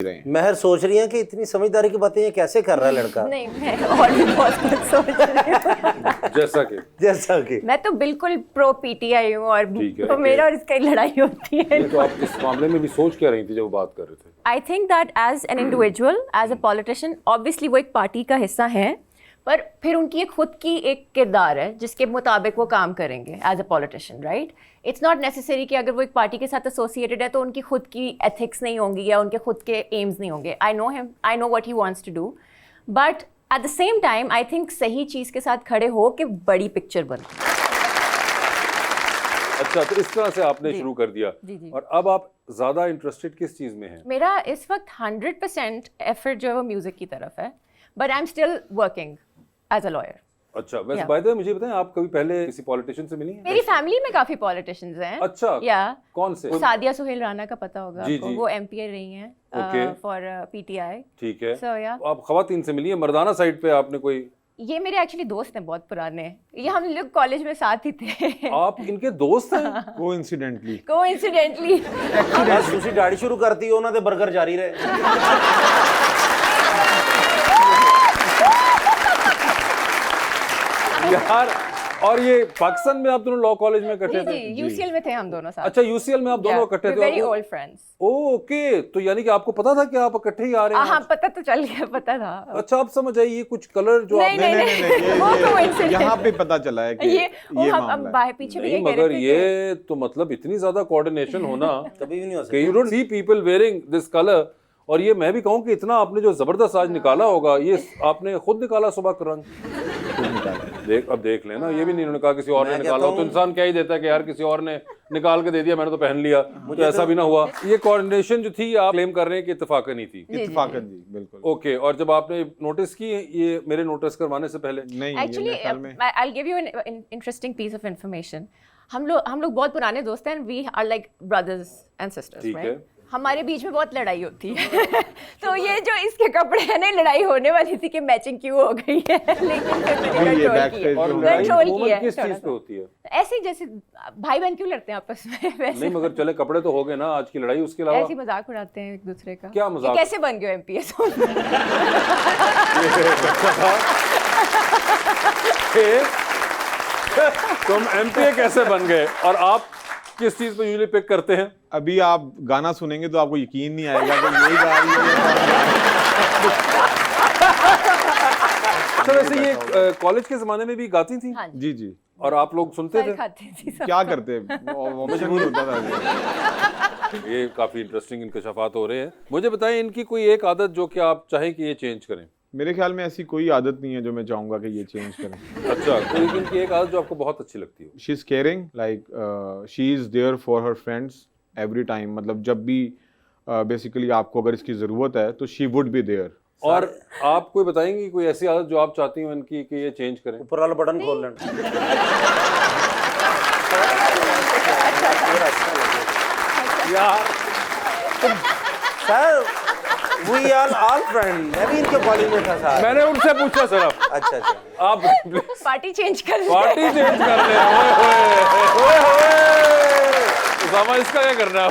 रहे हैं। महर सोच रही है कि इतनी समझदारी की बातें ये कैसे कर रहा है लड़का। नहीं, मैं और भी बहुत कुछ सोच रही हूँ। जैसा कि मैं तो बिल्कुल प्रो पीटीआई हूँ और ठीक है, तो मेरा और इसका ही लड़ाई होती है। तो आप इस मामले में भी सोच क्या रही थी जब वो बात कर रहे थे? I think that as an individual, as a politician, obviously वो एक पार्टी का हिस्सा है, पर फिर उनकी एक खुद की एक किरदार है जिसके मुताबिक वो काम करेंगे as a politician, right? It's not necessary कि अगर वो एक पार्टी के साथ एसोसिएटेड है तो उनकी खुद की एथिक्स नहीं होंगी या उनके खुद के एम्स नहीं होंगे। I know him, I know what he wants to do, but at the same time I think सही चीज़ के साथ खड़े हो कि बड़ी पिक्चर बन। अच्छा, तो इस तरह से आपने शुरू कर दिया। जी। और अब आप ज्यादा इंटरेस्टेड किस चीज में हैं? मेरा इस वक्त 100% एफर्ट जो है वो म्यूजिक की तरफ है, but I am still working as a lawyer. अच्छा, वैसे बाय द वे मुझे बताएं, आप कभी पहले किसी पॉलिटिशियन से मिली हैं? मेरी फैमिली में काफी पॉलिटिशियंस हैं। अच्छा, या कौन से? सादिया सुहेल राणा का पता होगा जी, आपको, जी। वो एमपीए रही हैं फॉर पीटीआई। ठीक है। So, yeah. आप खवातीन से मिली हैं? मर्दाना साइड पे आपने कोई? ये मेरे एक्चुअली दोस्त हैं बहुत पुराने, ये हम लोग कॉलेज में साथ ही थे। आप इनके दोस्त हैं? Coincidentally coincidentally. बस ਤੁਸੀਂ ਦਾੜੀ ਸ਼ੁਰੂ ਕਰਤੀ ਉਹਨਾਂ ਦੇ 버ਗਰ ਜਾਰੀ ਰਹੇ। यार, और ये पाकिस्तान में आप दोनों लॉ कॉलेज में इकट्ठे जी थे? जी, यूसीएल में थे हम दोनों साथ। अच्छा, यूसीएल में आप दोनों इकट्ठे थे? Very old friends. ओके, तो यानी कि आपको पता था कि आप इकट्ठे ही आ रहे हैं? हाँ, पता तो चल गया, पता था। अच्छा, आप समझ आइए, ये कुछ कलर जो आप नहीं, यहाँ पे पता चला है कि ये मामला हम है। बाहर पीछे भी नहीं, कह रहे मगर थे ये तो मतलब इतनी ज्यादा कोऑर्डिनेशन होना कभी भी नहीं हो कि you don't see people wearing this colour. और ये मैं भी कहूँ कि इतना आपने जो जबरदस्त आज निकाला होगा, ये आपने खुद निकाला सुबह का रंग। अब देख लेना, ये भी नहीं उन्होंने कहा किसी और ने निकाला हो, तो इंसान क्या ही देता है कि यार किसी और ने निकाल के दे दिया, मैंने तो पहन लिया, तो ऐसा भी ना हुआ। ये कोऑर्डिनेशन जो थी, आप क्लेम कर रहे हैं कि इत्तेफाकन ही थी? इत्तेफाकन जी, बिल्कुल। ओके, और जब आपने नोटिस की ये मेरे नोटिस करवाने से पहले? नहीं, actually I will give you an interesting piece of information. हम लोग बहुत पुराने दोस्त हैं, we are like brothers and sisters, ठीक है। राइट? हमारे बीच में बहुत लड़ाई होती है। तो ये जो इसके कपड़े हैं ना, लड़ाई होने वाली थी कि मैचिंग क्यों हो गई है, लेकिन ये backstage और जो लड़ाई कंट्रोल अमूमन किया किस चीज पे होती है? ऐसे ही जैसे भाई बहन क्यों लड़ते हैं आपस में, वैसे नहीं, मगर चले कपड़े तो हो गए ना, आज की लड़ाई उसके अलावा ऐसे ही मजाक उड़ाते हैं एक दूसरे का। क्या मजाक? ये कैसे बन गए एमपीएस? तुम एमपीए कैसे बन गए? और आप किस चीज पे यूजुअली पिक करते हैं? अभी आप गाना सुनेंगे तो आपको यकीन नहीं आएगा कि यही गा रही है। अच्छा, वैसे ये कॉलेज के जमाने में भी गाती थी? हाँ जी जी। और आप लोग सुनते थे? खाते थी सब। क्या करते मशहूर होता था। ये काफी इंटरेस्टिंग इंकशाफात हो रहे हैं। मुझे बताएं, इनकी कोई एक आदत जो कि आप चाहें कि ये चेंज करें? मेरे ख्याल में ऐसी कोई आदत नहीं है जो मैं चाहूंगा कि ये चेंज करें। अच्छा, तो इनकी एक आदत जो आपको बहुत अच्छी लगती हो? She is caring, like she is there for her friends every time. मतलब जब भी बेसिकली आपको अगर इसकी जरूरत है तो शी वुड बी देयर। और आप कोई बताएंगी कोई ऐसी आदत जो आप चाहती हो इनकी कि ये चेंज करें? ऊपर वाला बटन खोल लेना। यार, sir we are all friend, मैं भी इनके कॉलेज में था सर। मैंने उनसे पूछा सिर्फ। अच्छा, आप पार्टी चेंज कर ले। पार्टी चेंज कर ले। ओए होए, उसामा, इसका क्या करना है?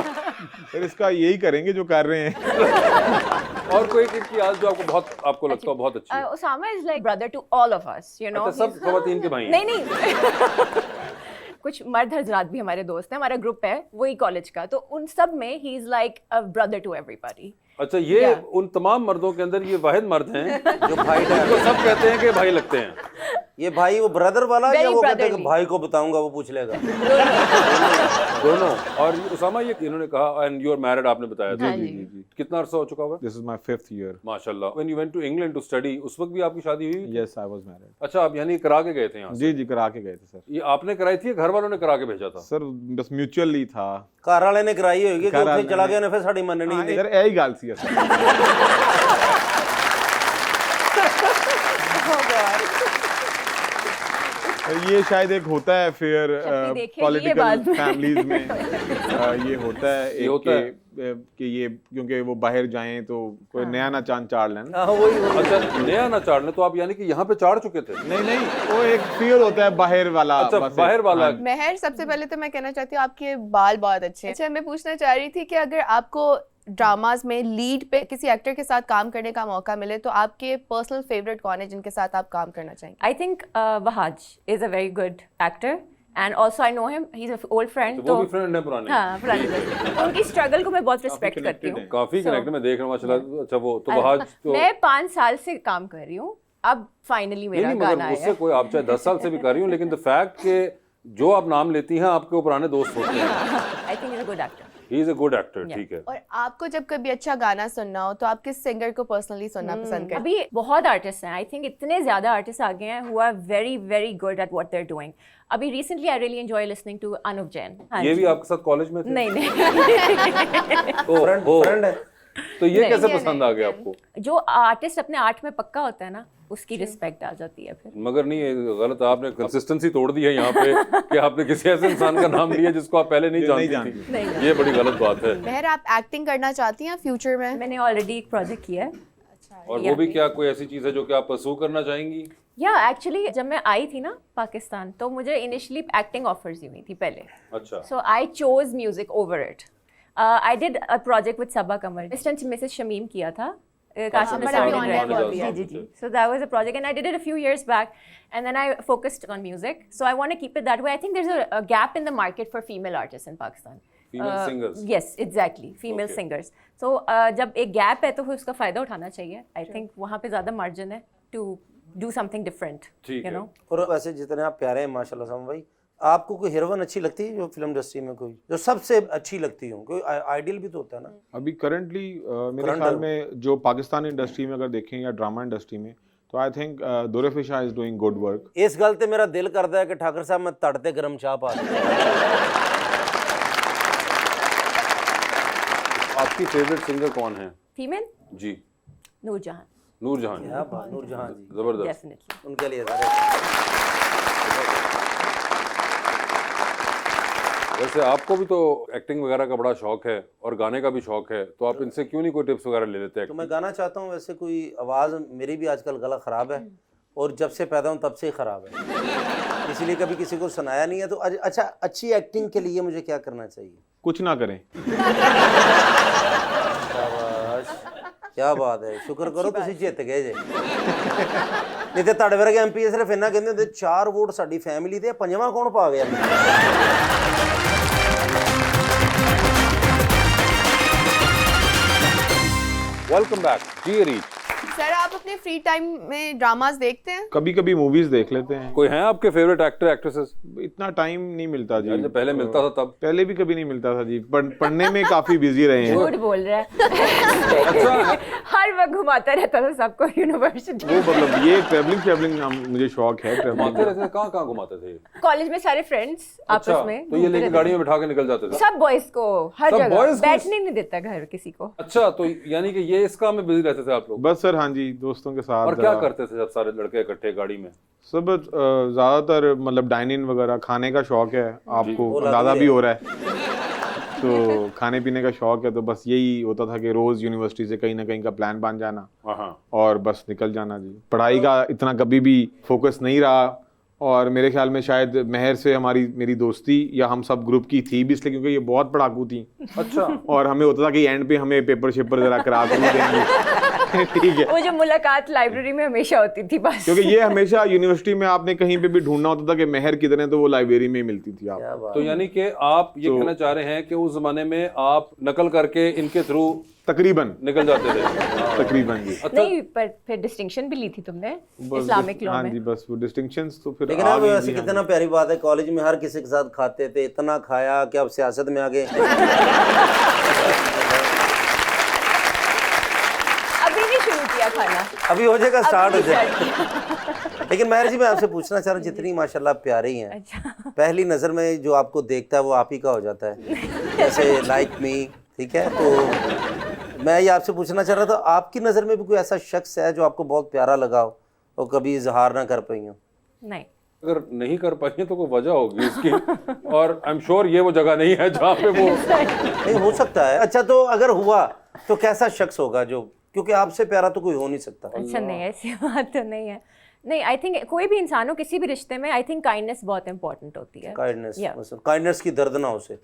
फिर इसका यही करेंगे जो कर रहे हैं। और कोई इनकी आदत जो आपको लगता हो बहुत अच्छी है? Osama is like brother to all of us, you know. अच्छा, सब खवातीन के भाई हैं? नहीं कुछ मर्द हजरात भी हमारे दोस्त हैं, हमारा ग्रुप है वही कॉलेज का, तो उन सब में he is like a brother to everybody. अच्छा, ये Yeah. उन तमाम मर्दों के अंदर ये वाहिद मर्द हैं जो भाई जिनको सब कहते हैं कि भाई लगते हैं। ये भाई वो ब्रदर वाला या Very वो कहते हैं कि brotherly. भाई को बताऊंगा वो पूछ लेगा? दोनों। और उसामा, ये इन्होंने कहा एंड यू आर मैरिड, आपने बताया था। हाँ जी। कितना अरसा हो चुका हुआ? This is my 5th year. माशाल्लाह। When you went to England to study, उस वक्त भी आपकी शादी हुई? Yes, I was married. अच्छा, आप यानी करा के गए थे यहाँ से? जी जी, करा के गए थे सर। ये आपने कराई थी या घर वालों ने करा के भेजा था? सर बस म्यूचुअली था। घर वाले ने कराई होगी कि घर ਉੱਥੇ वाले चला ने- गया ने फिर साडी ਮੰਨਣੀ हाँ, नहीं। इधर यही गाल सी है सर। ये शायद एक होता है फिर शक्ति देखेगी ये पॉलिटिकल बाद में। फैमिलीज में ये होता है ये एक होता है। कि ये क्योंकि वो बाहर जाएं तो कोई नया ना चांद चाड़ लें। हाँ वही अच्छा, नया ना चाड़ने, तो आप यानी कि यहाँ पे चाड़ चुके थे? नहीं, वो एक फील होता है बाहर वाला। अच्छा, बस बाहर एक- वाला। महर, सबसे पहले तो मैं कहना चाहती हूँ आपके बाल बहुत अच्छे हैं। अच्छा, मैं पूछना चाह रही थी कि अगर आपको ड्रामाज में लीड पे किसी एक्टर के साथ काम करने का मौका मिले तो आपके पर्सनल फेवरेट कौन है जिनके साथ आप काम करना चाहेंगे? I think Wahaj is a very good actor and also I know him. He's an old friend. तो वो भी फ्रेंड है पुराने। हाँ पुराने दोस्त। उनकी स्ट्रगल को मैं बहुत रिस्पेक्ट करती हूँ। काफी कनेक्ट में देख रहा हूँ माशाल्लाह। अच्छा वो तो वहाज तो मैं 5 साल से काम कर रही हूँ, अब फाइनली मेरा नहीं गाना मगर आया। उससे कोई आप चाहे 10 साल से भी कर रही हूँ, लेकिन द फैक्ट के जो आप नाम लेती हैं आपके वो पुराने दोस्त होते हैं। I think he's a good actor. He is a good actor, ठीक है। और आपको जब कभी अच्छा गाना सुनना हो तो आप किस सिंगर को पर्सनली सुनना पसंद करते हैं? अभी बहुत आर्टिस्ट हैं, आई थिंक इतने ज़्यादा आर्टिस्ट आ गए हैं who are very very good at what they're doing. अभी recently I really enjoy listening to Anup Jain. हाँ ये जी। भी आपके साथ कॉलेज में थे? नहीं नहीं फ्रेंड है। तो ये नहीं, कैसे पसंद आ गया आपको? जो आर्टिस्ट अपने आर्ट में पक्का होता है ना, उसकी रिस्पेक्ट आ जाती है फिर। मगर नहीं, ये गलत, आपने कंसिस्टेंसी तोड़ दी है यहाँ पे कि आपने किसी ऐसे इंसान का नाम लिया जिसको आप पहले नहीं जानती थी। नहीं। ये बड़ी गलत बात है। महर, आप एक्टिंग करना चाहती हैं फ्यूचर में? मैंने ऑलरेडी एक प्रोजेक्ट किया है। और वो भी क्या कोई ऐसी चीज है जो कि आप परस्यू करना चाहेंगी? या एक्चुअली जब मैं आई थी ना पाकिस्तान, तो मुझे इनिशियली एक्टिंग ऑफर्स हुई थी पहले। अच्छा। So I chose music over it. I did a project with Sabaa Kamal. Mr. and Mrs. Shamim किया था। काशिम बड़ा निसार भी ने online directed हुआ किया। जी जी। So that was a project and I did it a few years back and then I focused on music. So I want to keep it that way. I think there's a gap in the market for female artists in Pakistan. Female singers. Yes, exactly. Female Okay. singers. So जब एक gap है तो फिर उसका फायदा उठाना चाहिए. I think वहाँ पे ज़्यादा margin है to do something different. ठीक You है। know? और वैसे जितने आप प्यारे हैं माशाल्लाह सम भाई, आपको कोई हीरोइन अच्छी लगती है जो फिल्म इंडस्ट्री में, कोई जो सबसे अच्छी लगती हो? कोई आइडियल भी तो होता है ना। अभी करंटली मेरे Current ख्याल है। में जो पाकिस्तानी इंडस्ट्री में अगर देखें या ड्रामा इंडस्ट्री में, तो I think Durefishan is doing good work. इस गल ते मेरा दिल करता है कि ठाकर साहब मैं तड़ते गरम चाह पा दूं। आपकी फेवरेट सिंगर कौन है? Female? जी। नूरजहां. नूरजहां। क्या बात, नूरजहां जी, जबरदस्त। Definitely. उनके लिए सारे। वैसे आपको भी तो एक्टिंग वगैरह का बड़ा शौक है और गाने का भी शौक है, तो आप इनसे क्यों नहीं कोई टिप्स वगैरह ले लेते तो मैं गाना चाहता हूँ। वैसे कोई आवाज़ मेरी भी आजकल गला ख़राब है और जब से पैदा हूँ तब से ही ख़राब है, इसीलिए कभी किसी को सुनाया नहीं है। तो अच्छा, अच्छी एक्टिंग के लिए मुझे क्या करना चाहिए? कुछ ना करें। शाबाश, क्या बात है, शुक्र करो ਤੁਸੀਂ ਜਿੱਤ ਗਏ ਜੇ। ਨਹੀਂ ਤੇ ਤੁਹਾਡੇ ਵਰਗੇ ਐਮਪੀ ਸਿਰਫ ਇੰਨਾ ਕਹਿੰਦੇ ਹੁੰਦੇ 4 ਵੋਟ ਸਾਡੀ ਫੈਮਿਲੀ ਦੇ, ਪੰਜਵਾਂ ਕੌਣ ਪਾ ਗਿਆ? वेलकम बैक जी रीच। सर, आप अपने फ्री टाइम में ड्रामाज देखते हैं? कभी कभी मूवीज देख लेते हैं। कोई हैं आपके फेवरेट एक्टर एक्ट्रेसेस? इतना टाइम नहीं मिलता जी। जब पहले मिलता था तब? पहले भी कभी नहीं मिलता था जी, पढ़ने में काफी बिजी रहे हैं। झूठ बोल रहा है। हर वक्त घुमाता रहता था सबको यूनिवर्सिटी। वो मतलब ये ट्रैवलिंग मुझे शौक है घुमाते ट्रैवलिंग। रहते थे, कहाँ घुमाते थे? कॉलेज में सारे फ्रेंड्स अच्छा, आपस में तो ये लेके घूमते गाड़ी में बैठा के निकल जाते रहते। थे? सब बॉयज को हर सब जगह boys को? बैठने नहीं देता घर किसी को। अच्छा, तो यानी कि ये इस काम में बिजी रहते थे आप लोग? बस सर, हाँ जी, दोस्तों के साथ। और क्या करते थे जब सारे लड़के इकट्ठे गाड़ी में? सब ज्यादातर मतलब डाइनिंग वगैरह, खाने का शौक है आपको, वो अंदाजा लगी भी है। हो रहा है। तो खाने पीने का शौक है, तो बस यही होता था कि रोज यूनिवर्सिटी से कहीं ना कहीं का प्लान बन जाना हाँ। और बस निकल जाना जी। पढ़ाई का इतना कभी भी फोकस नहीं रहा, और मेरे ख्याल में शायद महर से मेरी दोस्ती या हम सब ग्रुप की थी भी इसलिए क्योंकि ये बहुत पढ़ाकू थी। अच्छा। और हमें होता था कि एंड पे हमें पेपर शेपर जरा करा कर ही देंगे। ठीक है, वो जो मुलाकात लाइब्रेरी में हमेशा होती थी बस। क्योंकि ये हमेशा यूनिवर्सिटी में आपने कहीं पे भी ढूंढना होता था कि महर किधर है, तो वो लाइब्रेरी में ही मिलती थी क्या आप। बात। तो यानी कि आप ये कहना चाह रहे हैं कि उस जमाने में आप नकल करके इनके थ्रू तकरीबन निकल जाते थे? तकरीबन जी। नहीं, पर फिर डिस्टिंक्शन भी ली थी तुमने इस्लामिक लॉ हाँ में। जी, बस वो डिस्टिंक्शंस तो फिर लेकिन आ अब गई वैसे जी, हाँ कितना प्यारी बात है, कॉलेज में हर किसी के साथ खाते थे, इतना खाया कि अब सियासत में आ गए। अभी नहीं शुरू किया खाना, अभी हो जाएगा, स्टार्ट हो अभी जाएगा। start लेकिन महर जी, मैं आपसे पूछना चाह रहा हूँ, जितनी माशाल्लाह प्यारी हैं, अच्छा। पहली नज़र में जो आपको देखता है वो आप ही का हो जाता है, जैसे लाइक मी, ठीक है? तो मैं ये आपसे पूछना चाह रहा था, आपकी नज़र में भी कोई ऐसा शख्स है जो आपको बहुत प्यारा लगा हो और कभी इजहार ना कर पाई हो? नहीं, अगर नहीं कर पाएंगे तो कोई वजह होगी इसकी, और आई एम श्योर ये वो जगह नहीं है जहाँ पे वो नहीं हो सकता है। अच्छा, तो अगर हुआ तो कैसा शख्स होगा जो, क्योंकि आपसे प्यारा तो कोई हो नहीं सकता। अच्छा नहीं, ऐसी बात तो नहीं है। नहीं, आई थिंक कोई भी इंसान हो किसी भी रिश्ते में, आई थिंक काइंडनेस बहुत इंपॉर्टेंट होती है. Kindness, Yeah. मतलब काइंडनेस की दर्द ना उसे,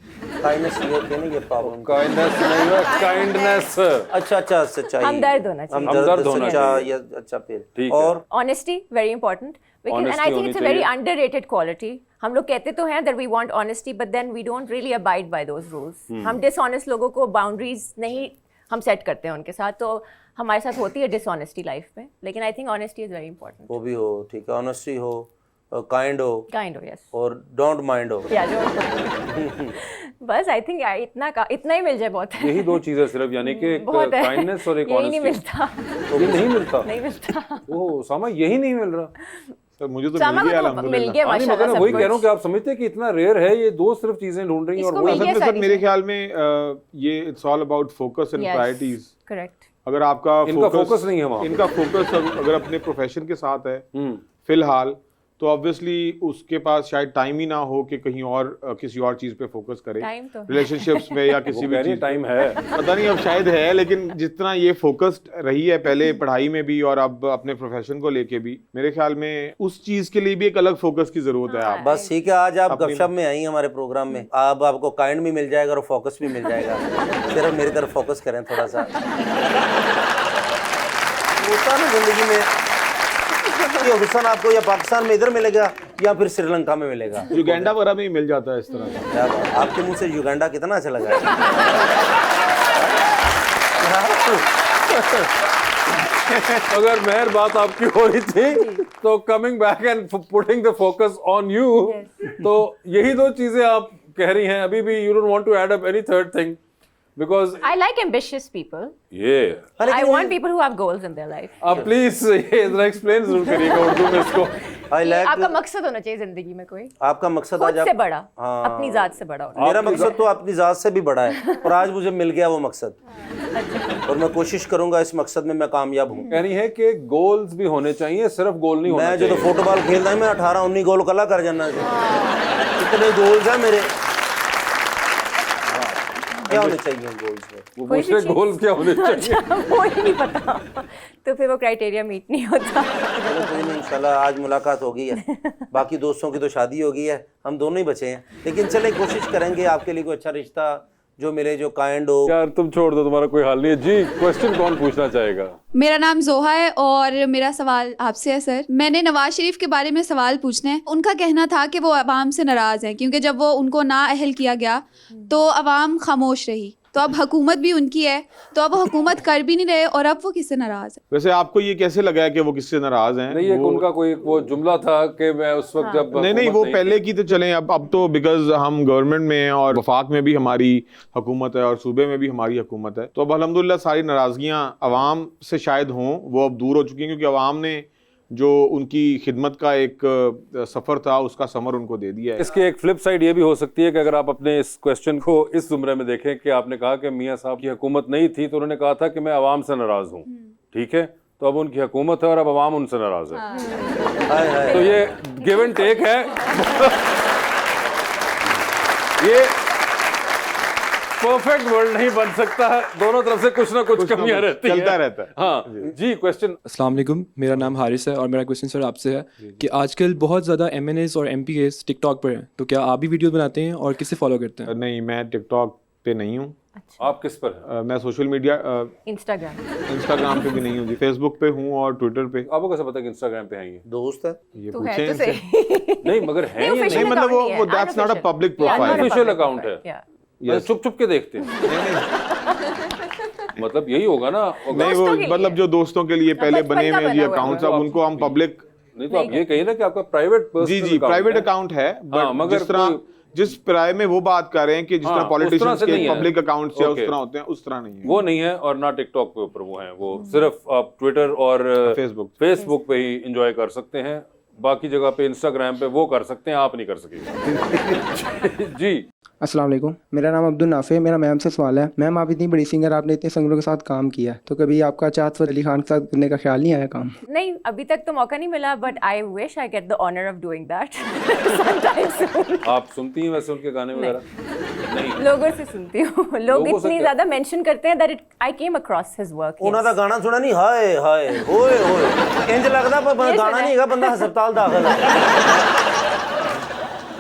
काइंडनेस ये होती है ना, ये प्रॉब्लम। काइंडनेस नहीं है, काइंडनेस। अच्छा अच्छा, सच्चाई, हमदर्द होना चाहिए. हमदर्द होना सच्चा, चाहिए। ये अच्छा फिर। ठीक है। और Honesty very important because and I Honesty think होनी it's a very चाहिए। underrated quality. हम लोग कहते तो हैं that we want honesty but then we don't really abide by those rules. हम dishonest लोगों को boundaries नहीं हम सेट करते हैं उनके साथ, तो हमारे साथ होती है dishonesty लाइफ में, लेकिन I think honesty is very important. वो भी हो, ठीक है, ऑनेस्टी हो, काइंड हो, Kind of, yes. और डोंट माइंड हो। Yeah, don't mind. बस आई थिंक इतना ही मिल जाए बहुत है. यही दो चीजें सिर्फ, यानी कि एक बहुत है. काइंडनेस और एक यही नहीं ऑनेस्टी। मिलता. ये नहीं मिलता। नहीं मिलता. ओह सामा, यही नहीं मिल रहा। सर मुझे तो सामा मिल गया को तो मिल अल्हम्दुलिल्लाह। गया नहीं, माशाल्लाह मगर मैं सब वही कह रहा हूँ कुछ. कि आप समझते हैं कि इतना रेयर है, ये दो सिर्फ चीजें ढूंढ रही हैं और इसको वो मिल गया असल में सर सारी मेरे चीजें. ख्याल में ये it's all about focus and Yes, priorities. correct. अगर आपका इनका फोकस नहीं है वहाँ। इनका फोकस अगर अपने प्रोफेशन के साथ है हम्म। फिलहाल, तो ऑब्वियसली उसके पास शायद टाइम ही ना हो कि कहीं और किसी और चीज पे फोकस करे, Time तो है। रिलेशनशिप्स में या वो किसी कह भी रही चीज टाइम है। पता नहीं अब शायद है, लेकिन जितना ये फोकस्ड रही है पहले पढ़ाई में भी और अब अपने प्रोफेशन को लेके भी, मेरे ख्याल में उस चीज के लिए भी एक अलग फोकस की जरूरत है। आप बस ठीक है, आज आप गपशप में आई हमारे प्रोग्राम में, अब आपको काइंड भी मिल जाएगा और फोकस भी मिल जाएगा। सिर्फ मेरी तरफ फोकस करें थोड़ा सा। होता ना जिंदगी में कि हुसन आपको या पाकिस्तान में इधर मिलेगा या फिर श्रीलंका में मिलेगा, युगांडा वगैरह में ही मिल जाता है इस तरह का। क्या बात, आपके मुंह से युगांडा कितना अच्छा लगा है। अगर मेहर बात आपकी हो रही थी तो coming back and putting the focus on you, तो यही दो चीजें आप कह रही हैं अभी भी। You don't want to add up any third thing because I like ambitious people. ये I want people who have goals in their life. आप प्लीज ये जरा एक्सप्लेन जरूर करिएगा उर्दू में इसको। आई लाइक, आपका मकसद होना चाहिए जिंदगी में कोई आपका मकसद खुद आज से आप, बड़ा, हाँ। अपनी जात से बड़ा होना. मेरा मकसद तो अपनी जात से भी बड़ा है और आज मुझे मिल गया वो मकसद, और मैं कोशिश करूंगा इस मकसद में मैं कामयाब हूँ। कह रही है कि गोल्स भी होने चाहिए, सिर्फ गोल नहीं होना मैं जो तो चाहिए। फुटबॉल खेलता है, मैं 18-19 गोल कला कर जाना चाहिए। इतने गोल्स हैं मेरे, क्या होने चाहिए गोल्स में? वो कोई पूछ भी रहे चीज़- गोल्स क्या होने चाहिए। अच्छा, वो ही नहीं पता, तो फिर वो क्राइटेरिया मीट नहीं होता. चलो कोई नहीं, इंशाल्लाह आज मुलाकात हो गई है, बाकी दोस्तों की तो शादी हो गई है, हम दोनों ही बचे हैं, लेकिन चले कोशिश करेंगे आपके लिए कोई अच्छा रिश्ता जो मिले, जो काइंड हो। यार तुम छोड़ दो, तुम्हारा कोई हाल नहीं है। जी क्वेश्चन कौन पूछना चाहेगा? मेरा नाम जोहा है और मेरा सवाल आपसे है सर। मैंने नवाज शरीफ के बारे में सवाल पूछना है। उनका कहना था कि वो अवाम से नाराज़ हैं क्योंकि जब वो उनको नाअहल किया गया तो अवाम खामोश रही, तो अब हुकूमत भी उनकी है, तो अब वो हुकूमत कर भी नहीं रहे और अब वो किससे नाराज़ है? वैसे आपको ये कैसे लगा है कि वो किससे नाराज हैं? नहीं, एक उनका कोई वो जुमला था कि मैं उस वक्त जब नहीं हुकूमत वो पहले की तो चलें, अब तो बिकॉज हम गवर्नमेंट में हैं और वफाक में भी हमारी हुकूमत है और सूबे में भी हमारी हुकूमत है, तो अब अल्हम्दुलिल्लाह सारी नाराज़गियाँ अवाम से शायद हों, वो अब दूर हो चुकी हैं क्योंकि अवाम ने जो उनकी खिदमत का एक सफ़र था उसका समर उनको दे दिया है। इसकी एक फ्लिप साइड ये भी हो सकती है कि अगर आप अपने इस क्वेश्चन को इस जुमरे में देखें कि आपने कहा कि मियां साहब की हुकूमत नहीं थी तो उन्होंने कहा था कि मैं अवाम से नाराज हूँ, ठीक है, तो अब उनकी हुकूमत है और अब अवाम उनसे नाराज है। हाय हाय, तो ये गिव एंड टेक है। ये परफेक्ट वर्ल्ड नहीं बन सकता है, दोनों तरफ से कुछ ना कुछ कमियां रहती हैं। चलता रहता है। हाँ जी, क्वेश्चन। अस्सलाम वालेकुम, मेरा नाम हारिस है और मेरा क्वेश्चन सर आपसे है कि आजकल बहुत ज़्यादा MNAs और MPAs टिकटॉक पर हैं, तो क्या आप भी वीडियो बनाते हैं और किसे फॉलो करते हैं? नहीं, मैं टिकटॉक पे नहीं हूँ। आप किस पर हैं? मैं सोशल मीडिया इंस्टाग्राम पे भी नहीं हूँ जी, फेसबुक पे हूँ और ट्विटर पे। आपको कैसे पता कि इंस्टाग्राम पे हैं ये? दोस्त है। ये तो पूछें है तो इनसे। सही. नहीं मगर हैं या नहीं, मतलब वो that's not a public profile. Unofficial account है। Yes. चुप चुप के देखते हैं। मतलब यही होगा ना। नहीं, दोस्तों वो के लिए। मतलब जो दोस्तों के लिए पहले बचपन बने का हुए जी बना हुआ है। अकाउंट्स, अब उनको हम पब्लिक। नहीं तो आप ये कहिए ना कि आपका प्राइवेट जी प्राइवेट अकाउंट है, हाँ, बट मगर जिस तरह जिस प्राय में वो बात कर रहे हैं कि जिस हाँ, तरह उस तरह पॉलिटिशियंस से के नहीं है। पब्लिक अकाउंट्स या उस Okay. तरह होते हैं, उस तरह नहीं है। वो नहीं है और ना टिकटॉक के ऊपर वो हैं, वो सिर्फ आप ट्विटर और फेसबुक पे ही एंजॉय कर सकते हैं, बाकी जगह पे इंस्टाग्राम पे वो कर सकते हैं, आप नहीं कर सकेंगे। जी अस्सलाम वालेकुम, मेरा नाम अब्दुल नाफे। मेरा मैम से सवाल है, मैम आप इतनी बड़ी सिंगर, आपने इतने सिंगरों के साथ काम किया, तो कभी आपका चाहत अली खान के साथ करने का ख्याल नहीं आया काम? नहीं, अभी तक तो मौका नहीं मिला, but I wish I get the honour of doing that sometime soon. आप सुनती हैं वैसे उनके गाने वगैरह? लोगों से सुनती हूँ, लोग लोगों से इतनी क्या? ज्यादा मेंशन करते हैं that I came across his work. ਉਹਨਾਂ ਦਾ ਗਾਣਾ ਸੁਣਾ ਨਹੀਂ ਹਾਏ ਹਾਏ ਓਏ ਹੋਏ ਇੰਜ ਲੱਗਦਾ ਪਰ ਇਹ ਗਾਣਾ ਸੁਣਾ ਨਹੀਂ ਹੈਗਾ ਬੰਦਾ ਹਸਪਤਾਲ ਦਾਖਲ ਹੈ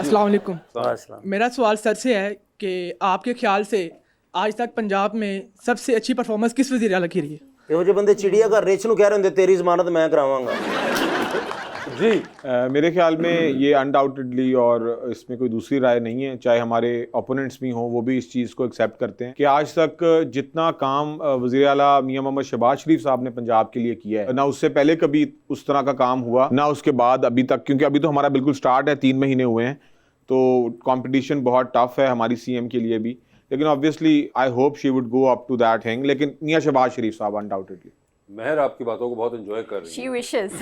अस्सलाम वालेकुम। अस्सलाम। मेरा सवाल सर से है कि आपके ख्याल से आज तक पंजाब में सबसे अच्छी परफॉर्मेंस किस वज़ीर आला की रही है? ਇਹੋ ਜਿਹੇ ਬੰਦੇ ਚਿੜੀਆ ਘਰ ਰਿਚ ਨੂੰ ਕਹਿ ਰਹੇ ਹੁੰਦੇ ਤੇਰੀ ਜ਼ਮਾਨਤ ਮੈਂ ਕਰਾਵਾਂਗਾ जी मेरे ख्याल में ये अनडाउटेडली, और इसमें कोई दूसरी राय नहीं है, चाहे हमारे ओपोनेंट्स भी हों वो भी इस चीज़ को एक्सेप्ट करते हैं कि आज तक जितना काम वज़ीर आला मियां मोहम्मद शहबाज शरीफ साहब ने पंजाब के लिए किया है, ना उससे पहले कभी उस तरह का काम हुआ, ना उसके बाद अभी तक, क्योंकि अभी तो हमारा बिल्कुल स्टार्ट है, 3 महीने हुए हैं, तो कंपटीशन बहुत टफ है हमारी सीएम के लिए भी, लेकिन obviously I hope she would go up to that thing, लेकिन मियां शहबाज शरीफ साहब अनडाउटेडली। महर आपकी बातों को बहुत एंजॉय कर रही है। She wishes.